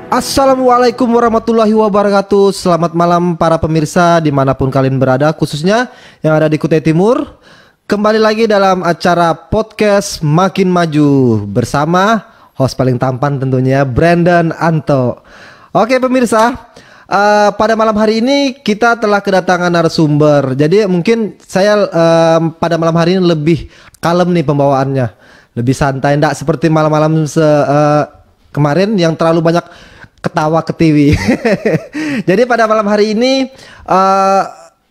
Assalamualaikum warahmatullahi wabarakatuh. Selamat malam para pemirsa dimanapun kalian berada, khususnya yang ada di Kutai Timur. Kembali lagi dalam acara podcast Makin Maju bersama host paling tampan tentunya, Brandon Anto. Oke pemirsa, pada malam hari ini kita telah kedatangan narasumber. Jadi mungkin saya pada malam hari ini lebih kalem nih pembawaannya, lebih santai, enggak seperti malam-malam kemarin yang terlalu banyak ketawa ketiwi. Jadi pada malam hari ini,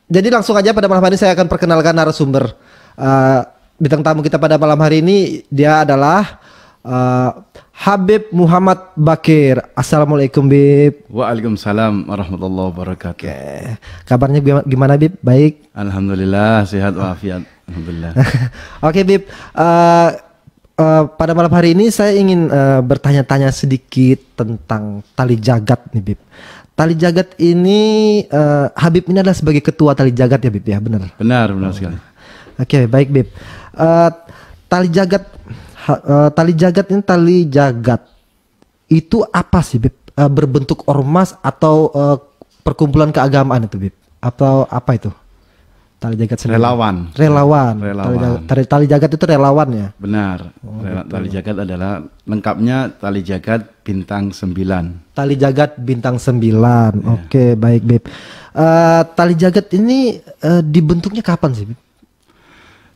jadi langsung aja pada malam hari ini saya akan perkenalkan narasumber. Bintang tamu kita pada malam hari ini dia adalah Habib Muhammad Bakir. Assalamualaikum Bib. Waalaikumsalam warahmatullahi wabarakatuh. Oke. Kabarnya gimana Bib? Baik. Alhamdulillah sehat walafiat. Alhamdulillah. Oke Bib. Pada malam hari ini saya ingin bertanya-tanya sedikit tentang tali jagat nih Bib. Tali jagat ini Habib ini adalah sebagai ketua tali jagat ya Bib ya, benar? Benar sekali. Oke, baik Bib. Tali jagat itu apa sih Bib? Berbentuk ormas atau perkumpulan keagamaan itu Bib? Atau apa itu? Tali jagat sendiri. Relawan. Tali jagat itu relawan ya. Benar. Tali jagat adalah lengkapnya tali jagat bintang 9. Tali jagat bintang 9. Ya. Oke, baik Bib. Tali jagat ini dibentuknya kapan sih Bib?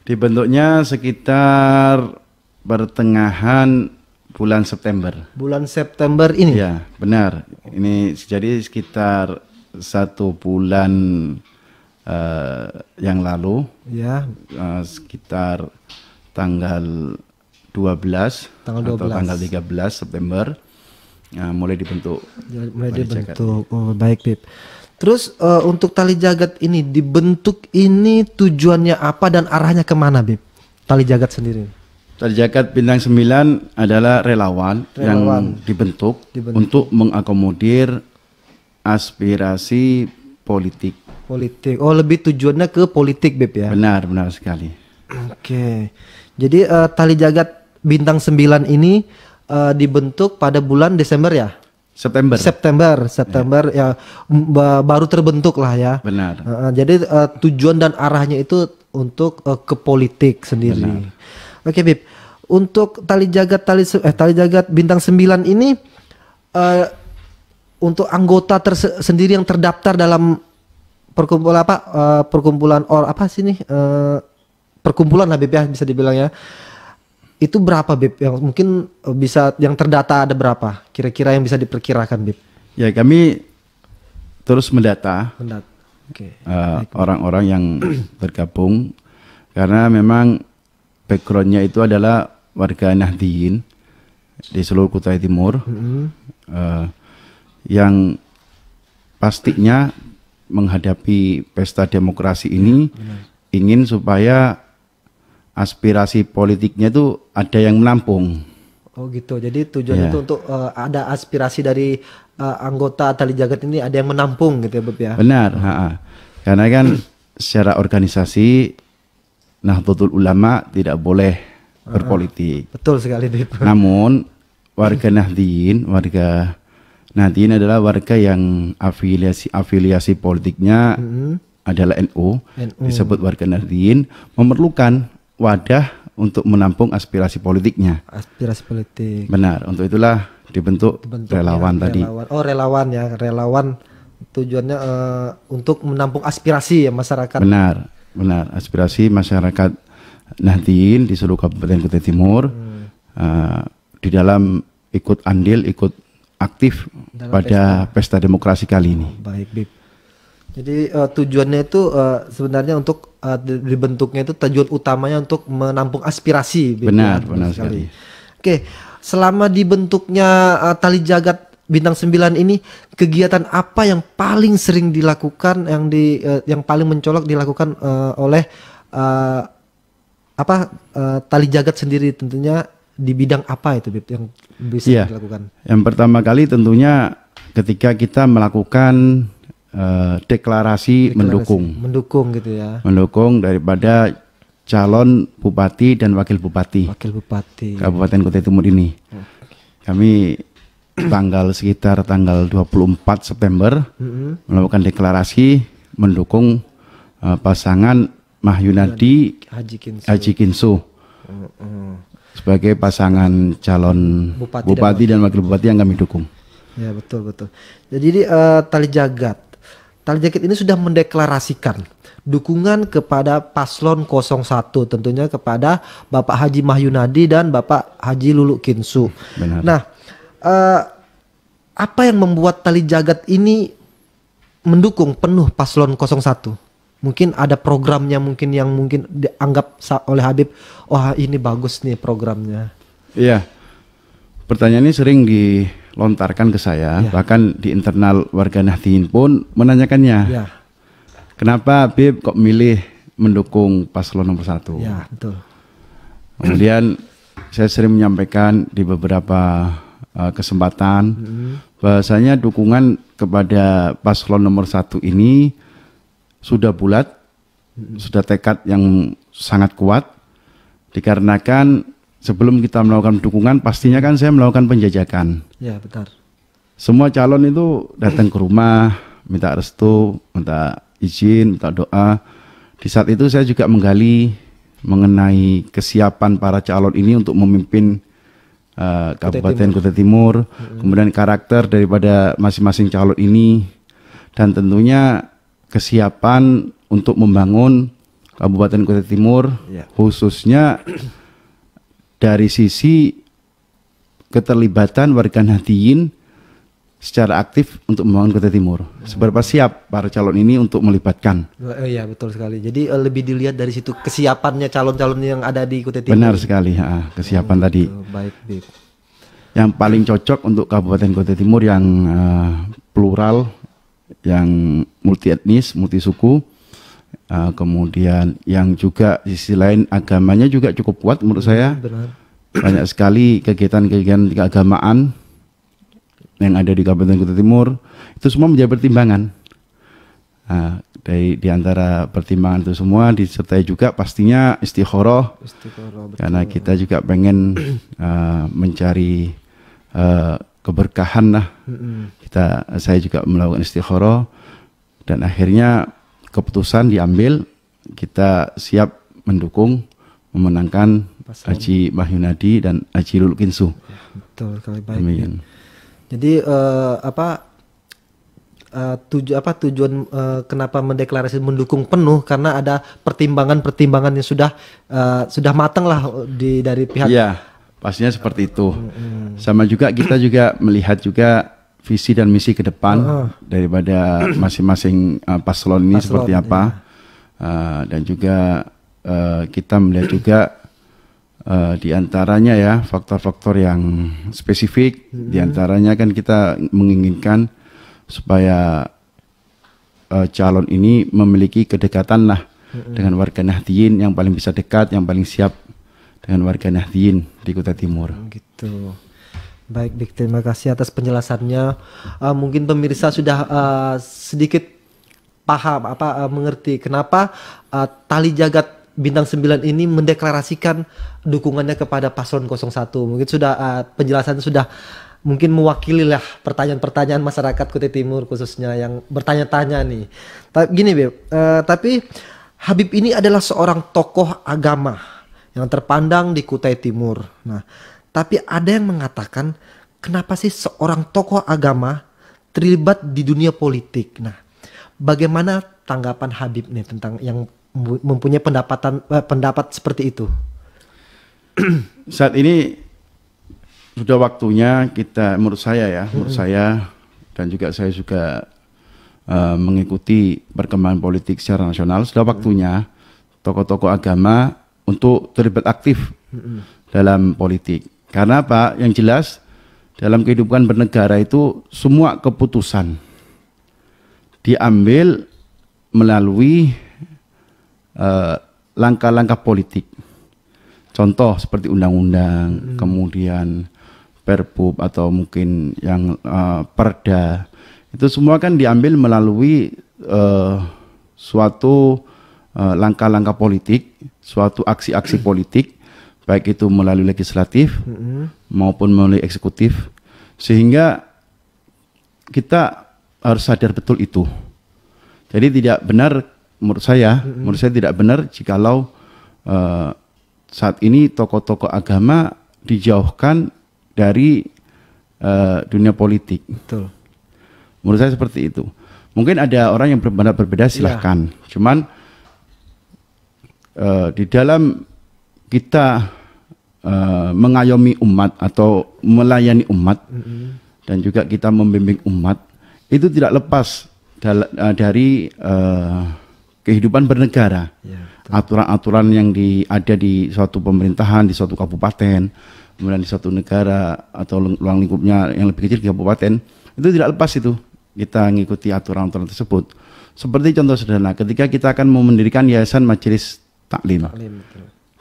Dibentuknya sekitar pertengahan bulan September. Bulan September ini? Ya, benar. Ini jadi sekitar 1 bulan yang lalu ya, sekitar tanggal 12 atau tanggal 13 September mulai dibentuk. Oh, baik Bib. Terus untuk tali jagat ini dibentuk ini tujuannya apa dan arahnya kemana Bib? Tali jagat sendiri. Tali jagat bintang 9 adalah relawan yang dibentuk untuk mengakomodir aspirasi politik. Oh, lebih tujuannya ke politik Beb ya? Benar sekali. Oke. Jadi tali jagat bintang 9 ini dibentuk pada bulan Desember ya? September ya, baru terbentuk lah ya. Benar. Jadi tujuan dan arahnya itu untuk ke politik sendiri. Benar. Oke Bib. Untuk tali jagat bintang 9 ini untuk anggota sendiri yang terdaftar dalam perkumpulan perkumpulan lah Bib ya, bisa dibilang ya. Itu berapa Bib yang mungkin bisa yang terdata, ada berapa kira-kira yang bisa diperkirakan Bib? Ya, kami terus mendata. Okay. Orang-orang yang bergabung, karena memang backgroundnya itu adalah warga Nahdliyin di seluruh Kutai Timur, yang pastinya menghadapi pesta demokrasi ini ingin supaya aspirasi politiknya itu ada yang menampung. Oh gitu. Jadi tujuannya itu untuk ada aspirasi dari anggota tali jagat ini ada yang menampung gitu ya Beb ya. Benar. Karena kan secara organisasi Nahdlatul Ulama tidak boleh berpolitik. Betul sekali Beb. Namun warga Nahdliyin Nahdliyin adalah warga yang afiliasi politiknya adalah NU. Disebut warga Nahdliyin, memerlukan wadah untuk menampung aspirasi politiknya. Aspirasi politik. Benar, untuk itulah dibentuk relawan tadi. Oh, relawan ya, relawan tujuannya untuk menampung aspirasi ya masyarakat. Benar, aspirasi masyarakat Nahdliyin di seluruh Kabupaten Kutai Timur di dalam ikut aktif pada pesta demokrasi kali ini. Baik, Bib. Jadi tujuannya itu sebenarnya untuk dibentuknya itu tujuan utamanya untuk menampung aspirasi. Bib. Benar sekali. Oke, selama dibentuknya tali jagat bintang 9 ini, kegiatan apa yang paling sering dilakukan, yang paling mencolok dilakukan oleh tali jagat sendiri, tentunya di bidang apa itu Bib yang bisa dilakukan? Yang pertama kali tentunya ketika kita melakukan deklarasi mendukung gitu ya. Mendukung daripada calon bupati dan wakil bupati. Kabupaten Kutai Timur ini. Kami sekitar tanggal 24 September melakukan deklarasi mendukung pasangan Mahyunadi Haji Kinsu sebagai pasangan calon bupati dan wakil bupati yang kami dukung. Ya, betul. Jadi Tali Jagat ini sudah mendeklarasikan dukungan kepada paslon 01, tentunya kepada Bapak Haji Mahyunadi dan Bapak Haji Luluk Kinsu. Benar. Nah, apa yang membuat Tali Jagat ini mendukung penuh paslon 01? Mungkin ada programnya yang mungkin dianggap oleh Habib, wah ini bagus nih programnya. Iya, pertanyaan ini sering dilontarkan ke saya, bahkan di internal warga Nahdien pun menanyakannya. Ya. Kenapa Habib kok milih mendukung paslon nomor 1? Ya, betul. Kemudian saya sering menyampaikan di beberapa kesempatan bahwasanya dukungan kepada paslon nomor 1 ini sudah bulat, sudah tekad yang sangat kuat, dikarenakan sebelum kita melakukan dukungan pastinya kan saya melakukan penjajakan. Ya, benar. Semua calon itu datang ke rumah, minta restu, minta izin, minta doa. Di saat itu saya juga menggali mengenai kesiapan para calon ini untuk memimpin Kabupaten Kutai Timur, kemudian karakter daripada masing-masing calon ini, dan tentunya kesiapan untuk membangun Kabupaten Kutai Timur, khususnya dari sisi keterlibatan warga Nahdien secara aktif untuk membangun Kutai Timur. Seberapa siap para calon ini untuk melibatkan? Iya, betul sekali. Jadi lebih dilihat dari situ kesiapannya calon-calon yang ada di Kutai Timur. Benar sekali, kesiapan tadi. Baik, Bib. Yang paling cocok untuk Kabupaten Kutai Timur yang plural, yang multi etnis, multi suku, kemudian yang juga di sisi lain agamanya juga cukup kuat menurut saya. Benar. Banyak sekali kegiatan-kegiatan keagamaan yang ada di Kabupaten Kutai Timur, itu semua menjadi pertimbangan. Di antara pertimbangan itu semua disertai juga pastinya istikharah, karena kita juga pengen mencari keberkahan lah. Saya juga melakukan istikharah dan akhirnya keputusan diambil, kita siap mendukung memenangkan Haji Mahyunadi dan Haji Luluk Kinsu. Betul, sekali, baik. Jadi tujuan kenapa mendeklarasi mendukung penuh, karena ada pertimbangan-pertimbangan yang sudah matang lah dari pihak. Iya, pastinya seperti itu. Sama juga kita juga melihat juga visi dan misi ke depan daripada masing-masing paslon ini seperti apa, dan juga kita melihat juga diantaranya ya faktor-faktor yang spesifik. Diantaranya kan kita menginginkan supaya calon ini memiliki kedekatan lah dengan warga Nahdien, yang paling bisa dekat, yang paling siap dengan warga Nahdien di Kutai Timur. Gitu. Baik, Dik, terima kasih atas penjelasannya. Mungkin pemirsa sudah sedikit paham mengerti kenapa Tali Jagat Bintang 9 ini mendeklarasikan dukungannya kepada paslon 01. Mungkin sudah penjelasan sudah mungkin mewakili lah pertanyaan-pertanyaan masyarakat Kutai Timur khususnya yang bertanya-tanya nih. Gini, Beb, tapi Habib ini adalah seorang tokoh agama yang terpandang di Kutai Timur. Nah, tapi ada yang mengatakan, kenapa sih seorang tokoh agama terlibat di dunia politik? Nah, bagaimana tanggapan Habib nih tentang yang mempunyai pendapat seperti itu? Saat ini sudah waktunya kita, menurut saya dan juga saya juga mengikuti perkembangan politik secara nasional, sudah waktunya tokoh-tokoh agama untuk terlibat aktif dalam politik. Karena apa? Yang jelas dalam kehidupan bernegara itu semua keputusan diambil melalui langkah-langkah politik. Contoh seperti undang-undang, kemudian Perpub atau mungkin yang Perda. Itu semua kan diambil melalui suatu langkah-langkah politik, suatu aksi-aksi politik, baik itu melalui legislatif maupun melalui eksekutif. Sehingga kita harus sadar betul itu. Jadi tidak benar menurut saya tidak benar jikalau saat ini tokoh-tokoh agama dijauhkan dari dunia politik. Betul. Menurut saya seperti itu. Mungkin ada orang yang berpendapat berbeda, silahkan. Cuman di dalam kita mengayomi umat atau melayani umat dan juga kita membimbing umat, itu tidak lepas dari kehidupan bernegara. Aturan-aturan yang ada di suatu pemerintahan, di suatu kabupaten, kemudian di suatu negara atau ruang lingkupnya yang lebih kecil di kabupaten, itu tidak lepas itu kita mengikuti aturan-aturan tersebut. Seperti contoh sederhana, ketika kita akan mendirikan yayasan majelis taklim,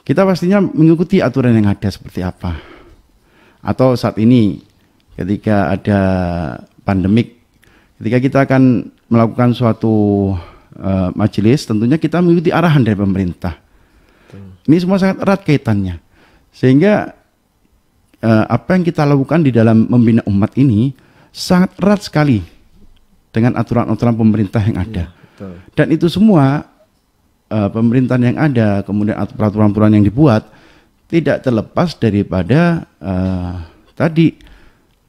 kita pastinya mengikuti aturan yang ada seperti apa. Atau saat ini ketika ada pandemik, ketika kita akan melakukan suatu majelis, tentunya kita mengikuti arahan dari pemerintah. Ini semua sangat erat kaitannya. Sehingga apa yang kita lakukan di dalam membina umat ini sangat erat sekali dengan aturan-aturan pemerintah yang ada. Dan itu semua pemerintahan yang ada, kemudian peraturan-peraturan yang dibuat tidak terlepas daripada tadi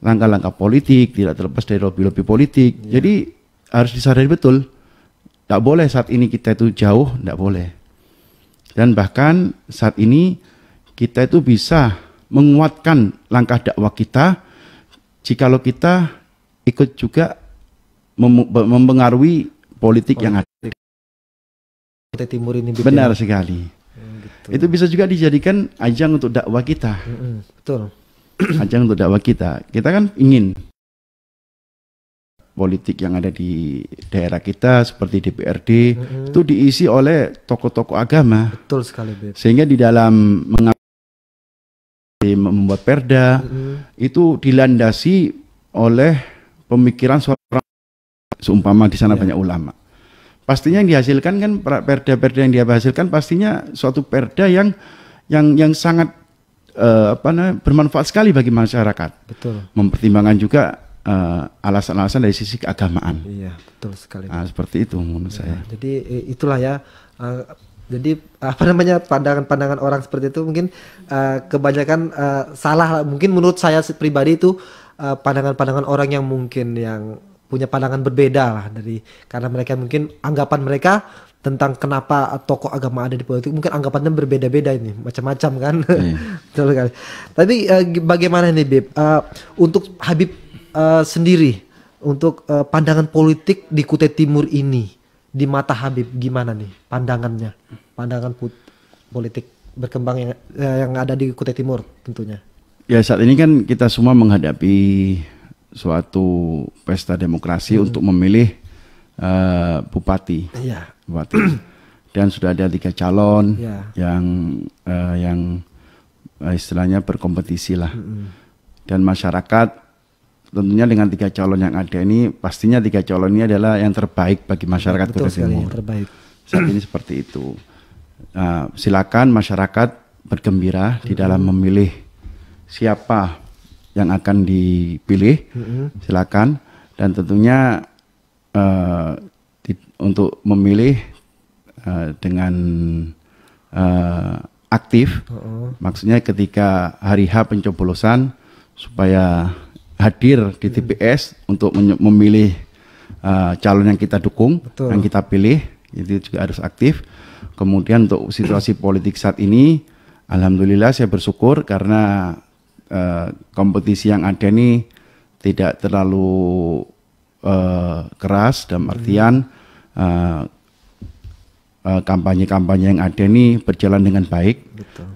langkah-langkah politik, tidak terlepas dari lobby-lobby politik. Jadi harus disadari betul, tidak boleh saat ini kita itu jauh, tidak boleh. Dan bahkan saat ini kita itu bisa menguatkan langkah dakwah kita jikalau kita ikut juga mempengaruhi politik yang ada. Timur ini benar sekali. Gitu. Itu bisa juga dijadikan ajang untuk dakwah kita. Betul. Ajang untuk dakwah kita. Kita kan ingin politik yang ada di daerah kita seperti DPRD itu diisi oleh tokoh-tokoh agama. Betul sekali, Beb. Sehingga di dalam membuat perda itu dilandasi oleh pemikiran seorang, seumpama di sana banyak ulama. Pastinya yang dihasilkan kan perda-perda yang dia hasilkan pastinya suatu perda yang sangat bermanfaat sekali bagi masyarakat. Betul. Mempertimbangkan juga alasan-alasan dari sisi keagamaan. Iya, betul sekali. Nah, seperti itu menurut saya. Jadi itulah ya. Jadi pandangan-pandangan orang seperti itu mungkin kebanyakan salah. Mungkin menurut saya pribadi itu pandangan-pandangan orang yang mungkin yang punya pandangan berbeda lah karena mereka mungkin anggapan mereka tentang kenapa tokoh agama ada di politik mungkin anggapannya berbeda-beda ini macam-macam kan. Betul sekali. Tapi bagaimana nih Beb untuk Habib sendiri untuk pandangan politik di Kutai Timur ini di mata Habib gimana nih pandangannya, pandangan politik berkembang yang ada di Kutai Timur tentunya. Ya saat ini kan kita semua menghadapi suatu pesta demokrasi untuk memilih bupati, bupati. Dan sudah ada 3 calon yang istilahnya berkompetisi lah. Dan masyarakat tentunya dengan 3 calon yang ada ini pastinya 3 calon ini adalah yang terbaik bagi masyarakat Kutai Timur. Saat ini seperti itu. Silakan masyarakat bergembira di dalam memilih siapa yang akan dipilih, silakan. Dan tentunya untuk memilih dengan aktif, maksudnya ketika hari H pencoblosan supaya hadir di TPS untuk memilih calon yang kita dukung, yang kita pilih, itu juga harus aktif. Kemudian untuk situasi politik saat ini, alhamdulillah saya bersyukur karena kompetisi yang ada ini tidak terlalu keras dalam artian kampanye-kampanye yang ada ini berjalan dengan baik.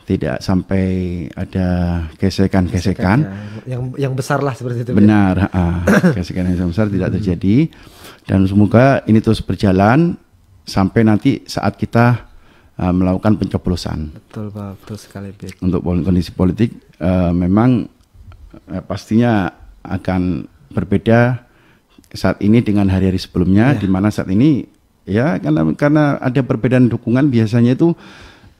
Tidak sampai ada gesekan-gesekan yang besar lah seperti itu. Benar, gesekan yang besar tidak terjadi dan semoga ini terus berjalan sampai nanti saat kita melakukan pencoblosan. Betul Pak, betul sekali Beb. Untuk kondisi politik memang pastinya akan berbeda saat ini dengan hari-hari sebelumnya, di mana saat ini ya karena ada perbedaan dukungan biasanya itu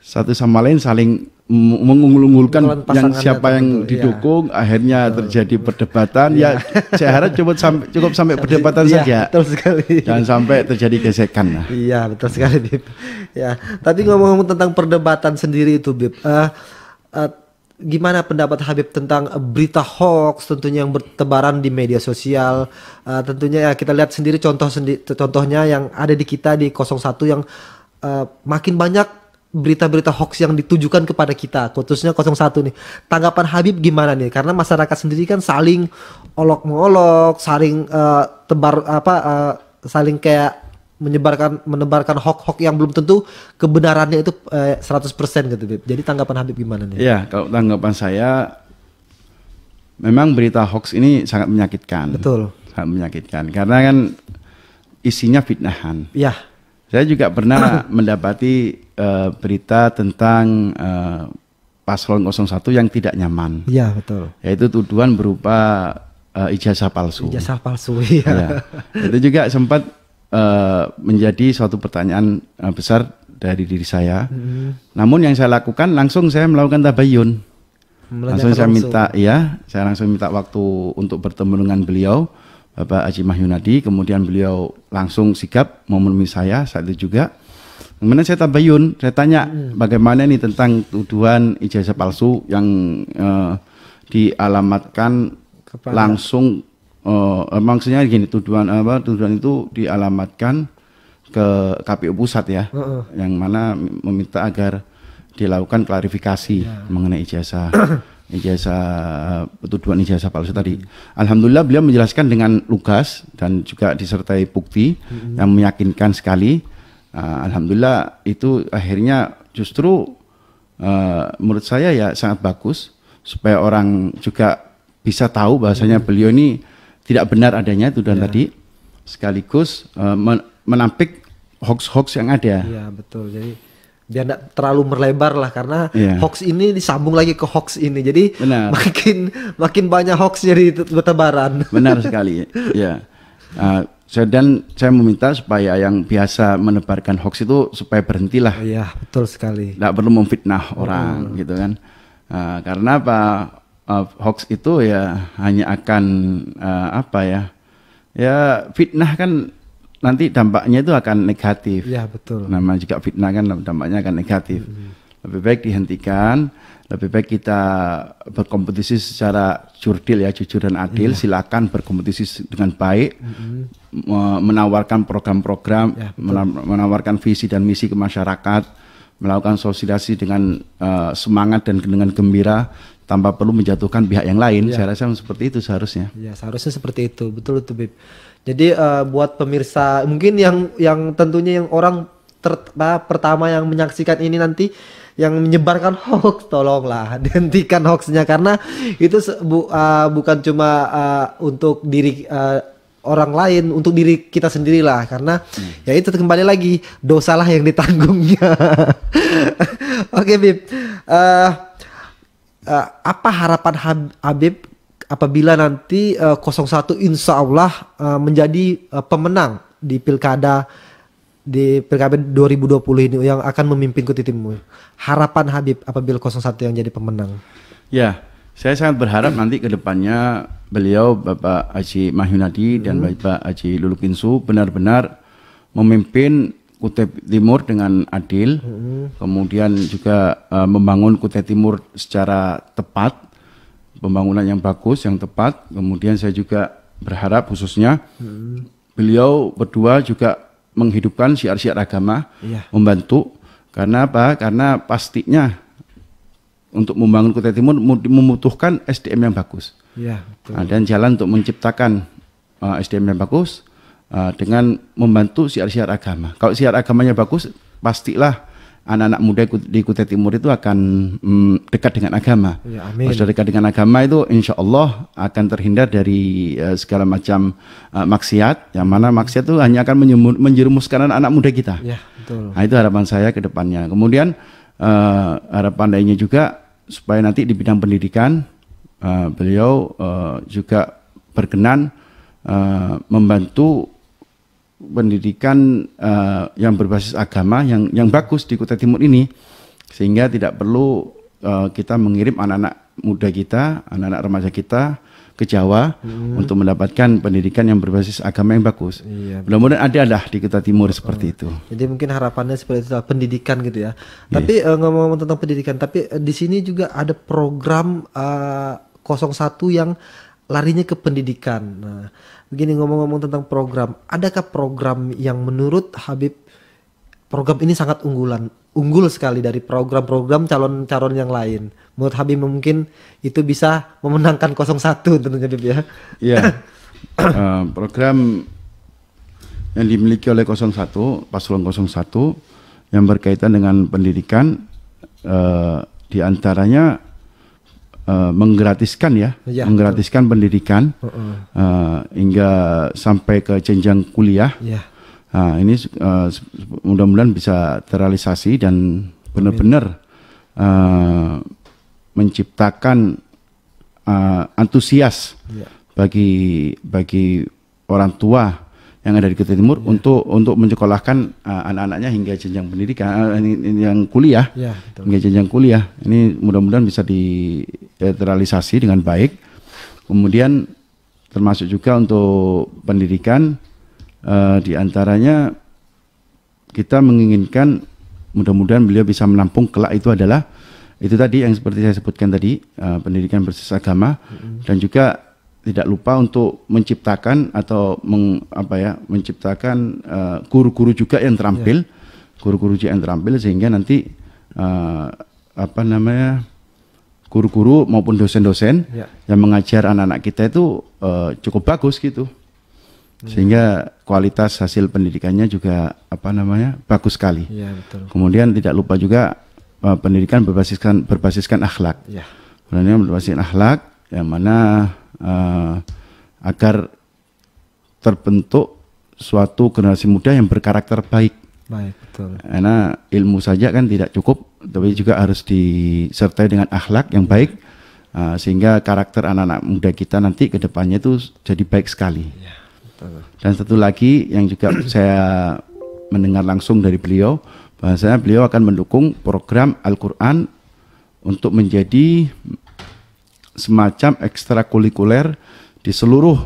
satu sama lain saling mengunggul-unggulkan yang Pasangannya siapa yang tertentu, didukung, akhirnya terjadi perdebatan. Ya, saya harap cukup sampai perdebatan saja. Betul sekali. Jangan sampai terjadi gesekan lah. Iya, betul sekali, Bib. Ya, tadi ngomong tentang perdebatan sendiri itu, Bib. Gimana pendapat Habib tentang berita hoax tentunya yang bertebaran di media sosial? Tentunya ya kita lihat sendiri contohnya yang ada di kita di 01 yang makin banyak berita-berita hoax yang ditujukan kepada kita, khususnya 01 nih. Tanggapan Habib gimana nih? Karena masyarakat sendiri kan saling olok-mengolok, saling saling kayak menebarkan hoax-hoax yang belum tentu kebenarannya itu 100% gitu, Bib. Jadi tanggapan Habib gimana nih? Ya, kalau tanggapan saya memang berita hoax ini sangat menyakitkan. Betul. Sangat menyakitkan karena kan isinya fitnahan. Ya. Saya juga pernah mendapati berita tentang paslon 01 yang tidak nyaman. Iya, betul. Yaitu tuduhan berupa ijazah palsu. Ijazah palsu, iya. Ya. Itu juga sempat menjadi suatu pertanyaan besar dari diri saya. Namun yang saya lakukan langsung saya melakukan tabayun. Saya langsung minta waktu untuk bertemu dengan beliau, Bapak Haji Mahyunadi. Kemudian beliau langsung sigap memenuhi saya saat itu juga. Kemudian saya tabayun, saya tanya bagaimana ini tentang tuduhan ijazah palsu yang dialamatkan langsung. Maksudnya gini, tuduhan itu dialamatkan ke KPU pusat ya, yang mana meminta agar dilakukan klarifikasi mengenai tuduhan ijazah palsu tadi. Alhamdulillah beliau menjelaskan dengan lugas dan juga disertai bukti yang meyakinkan sekali. Alhamdulillah itu akhirnya justru menurut saya ya sangat bagus supaya orang juga bisa tahu bahwasanya beliau ini tidak benar adanya tuduhan tadi, sekaligus menampik hoax-hoax yang ada. Iya, betul. Jadi biar tidak terlalu melebar lah, karena hoax ini disambung lagi ke hoax ini. Jadi makin banyak hoax jadi bertebaran. Benar sekali. Ya. Saya meminta supaya yang biasa menebarkan hoax itu supaya berhentilah. Iya, betul sekali. Tidak perlu memfitnah orang gitu kan. Karena apa? Hoax itu ya hanya akan fitnah kan nanti dampaknya itu akan negatif. Ya, betul. Namanya juga fitnah kan dampaknya akan negatif. Lebih baik dihentikan, lebih baik kita berkompetisi secara jurdil ya, jujur dan adil. Silakan berkompetisi dengan baik, menawarkan program-program, menawarkan visi dan misi ke masyarakat, melakukan sosialisasi dengan semangat dan dengan gembira, tanpa perlu menjatuhkan pihak yang lain. Saya rasa seperti itu seharusnya. Ya, seharusnya seperti itu. Betul itu, Bib. Jadi buat pemirsa mungkin yang tentunya yang orang pertama yang menyaksikan ini nanti yang menyebarkan hoax, tolonglah dihentikan hoaxnya, karena itu bukan cuma untuk diri orang lain, untuk diri kita sendirilah, karena ya itu kembali lagi dosalah yang ditanggungnya. Oke, Bib. Apa harapan Habib apabila nanti 01 insya Allah menjadi pemenang di pilkada 2020 ini yang akan memimpin Kute Timur? Harapan Habib apabila 01 yang jadi pemenang? Ya, saya sangat berharap nanti ke depannya beliau Bapak Haji Mahyunadi dan Bapak Haji Lulukinsu benar-benar memimpin Kute Timur dengan adil, kemudian juga membangun Kute Timur secara tepat, pembangunan yang bagus, yang tepat. Kemudian saya juga berharap khususnya beliau berdua juga menghidupkan syiar-syiar agama, membantu. Karena apa? Karena pastinya untuk membangun Kute Timur membutuhkan SDM yang bagus. Dan jalan untuk menciptakan SDM yang bagus dengan membantu syiar-syiar agama. Kalau syiar agamanya bagus, pastilah anak-anak muda di Kute Timur itu akan dekat dengan agama. Kalau sudah dekat dengan agama itu insya Allah akan terhindar dari segala macam maksiat, yang mana maksiat itu hanya akan menjerumuskan anak-anak muda kita. Nah, itu harapan saya ke depannya. Kemudian harapan lainnya juga supaya nanti di bidang pendidikan beliau juga berkenan membantu pendidikan yang berbasis agama yang bagus di Kute Timur ini, sehingga tidak perlu kita mengirim anak-anak muda kita, anak-anak remaja kita ke Jawa untuk mendapatkan pendidikan yang berbasis agama yang bagus. Iya. Mudah-mudahan ada lah di Kutai Timur seperti itu. Jadi mungkin harapannya seperti itu, pendidikan gitu ya. Tapi ngomong-ngomong tentang pendidikan, tapi di sini juga ada program 01 yang larinya ke pendidikan. Nah, begini, ngomong-ngomong tentang program, adakah program yang menurut Habib program ini sangat unggul sekali dari program-program calon-calon yang lain? Menurut Habib mungkin itu bisa memenangkan 01 tentunya, Habib ya. Iya. Program yang dimiliki oleh 01, paslon 01 yang berkaitan dengan pendidikan, di antaranya menggratiskan menggratiskan pendidikan hingga sampai ke jenjang kuliah. Nah, ini mudah-mudahan bisa terrealisasi dan benar-benar menciptakan antusias bagi orang tua yang ada di Kutai Timur untuk menyekolahkan anak-anaknya hingga jenjang pendidikan yang kuliah, hingga jenjang kuliah. Ini mudah-mudahan bisa terrealisasi dengan baik. Kemudian termasuk juga untuk pendidikan, di antaranya kita menginginkan mudah-mudahan beliau bisa menampung kelak itu adalah itu tadi yang seperti saya sebutkan tadi, pendidikan berbasis agama, dan juga tidak lupa untuk menciptakan atau menciptakan guru-guru juga yang terampil, guru-guru juga yang terampil, sehingga nanti guru-guru maupun dosen-dosen yang mengajar anak-anak kita itu cukup bagus gitu, sehingga kualitas hasil pendidikannya juga bagus sekali. Betul. Kemudian tidak lupa juga pendidikan berbasiskan akhlak. Pendidikan berbasiskan akhlak yang mana agar terbentuk suatu generasi muda yang berkarakter baik. Betul. Karena ilmu saja kan tidak cukup, tapi juga harus disertai dengan akhlak yang baik, sehingga karakter anak-anak muda kita nanti ke depannya itu jadi baik sekali. Betul. Dan satu lagi yang juga saya mendengar langsung dari beliau, bahwasanya beliau akan mendukung program Al-Quran untuk menjadi semacam ekstrakurikuler di seluruh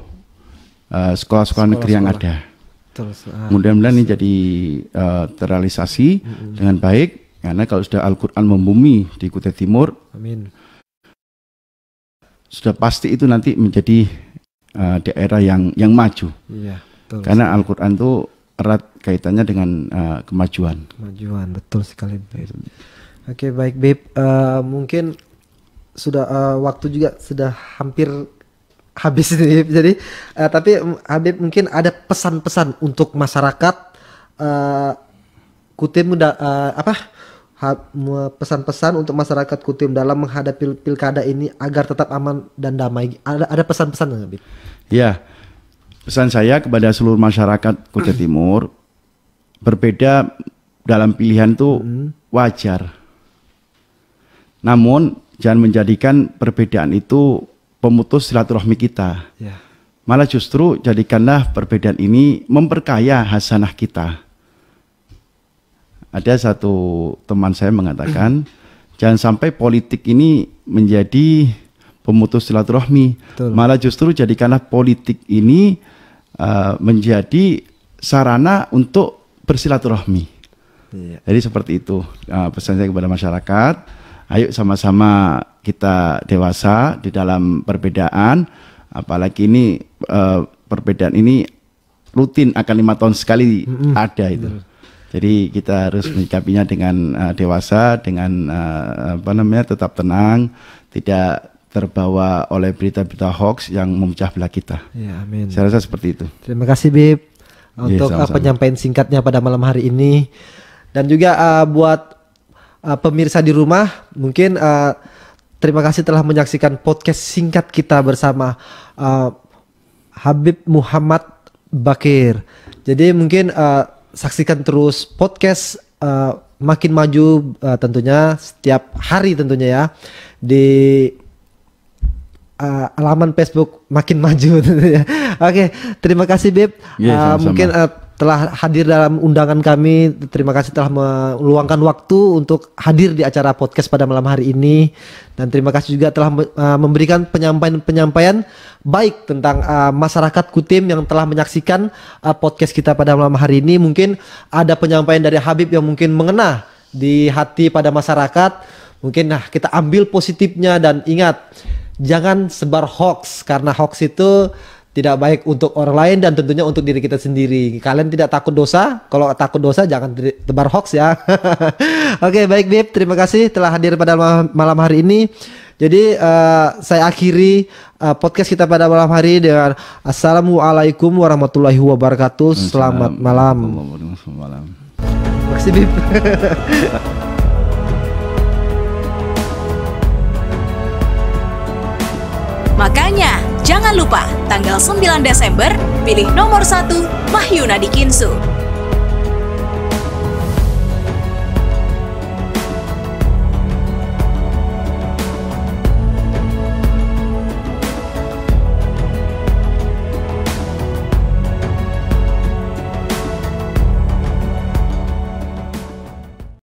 sekolah-sekolah negeri yang ada. Mudah-mudahan ini jadi terrealisasi dengan baik, karena kalau sudah Al-Quran membumi di Kutai Timur, amin, sudah pasti itu nanti menjadi daerah yang maju. Karena Al-Quran itu erat kaitannya dengan kemajuan. Betul sekali. Oke, baik Beb, mungkin sudah waktu juga sudah hampir habis ini, jadi tapi Habib mungkin ada pesan-pesan untuk masyarakat Kutim, pesan-pesan untuk masyarakat Kutim dalam menghadapi pilkada ini agar tetap aman dan damai. Ada pesan-pesan nggak, Habib? Ya, pesan saya kepada seluruh masyarakat Kutai Timur, berbeda dalam pilihan itu wajar. Namun jangan menjadikan perbedaan itu pemutus silaturahmi kita. Malah justru jadikanlah perbedaan ini memperkaya hasanah kita. Ada satu teman saya mengatakan, jangan sampai politik ini menjadi pemutus silaturahmi. Malah justru jadikanlah politik ini menjadi sarana untuk bersilaturahmi. Jadi seperti itu pesan saya kepada masyarakat. Ayo sama-sama kita dewasa di dalam perbedaan, apalagi ini perbedaan ini rutin akan 5 tahun sekali ada itu. Jadi kita harus menyikapinya dengan dewasa, dengan tetap tenang, tidak terbawa oleh berita-berita hoax yang memecah belah kita. Amin. Saya rasa seperti itu. Terima kasih Bib untuk penyampaian singkatnya pada malam hari ini, dan juga buat pemirsa di rumah, mungkin terima kasih telah menyaksikan podcast singkat kita bersama Habib Muhammad Bakir. Jadi mungkin saksikan terus podcast Makin Maju tentunya setiap hari tentunya ya di alaman Facebook Makin Maju tentunya. Oke, terima kasih Bib. Sama-sama. Mungkin telah hadir dalam undangan kami. Terima kasih telah meluangkan waktu untuk hadir di acara podcast pada malam hari ini. Dan terima kasih juga telah memberikan penyampaian baik tentang masyarakat Kutim yang telah menyaksikan podcast kita pada malam hari ini. Mungkin ada penyampaian dari Habib yang mungkin mengena di hati pada masyarakat. Mungkin kita ambil positifnya dan ingat, jangan sebar hoax, karena hoax itu tidak baik untuk orang lain dan tentunya untuk diri kita sendiri. Kalian tidak takut dosa? Kalau takut dosa jangan tebar hoax ya. Oke, baik Bib, terima kasih telah hadir pada malam hari ini. Jadi saya akhiri podcast kita pada malam hari dengan Assalamualaikum warahmatullahi wabarakatuh. Selamat malam. Terima kasih Bib. Makanya, jangan lupa tanggal 9 Desember, pilih nomor 1 Mahyuna Dikinsu.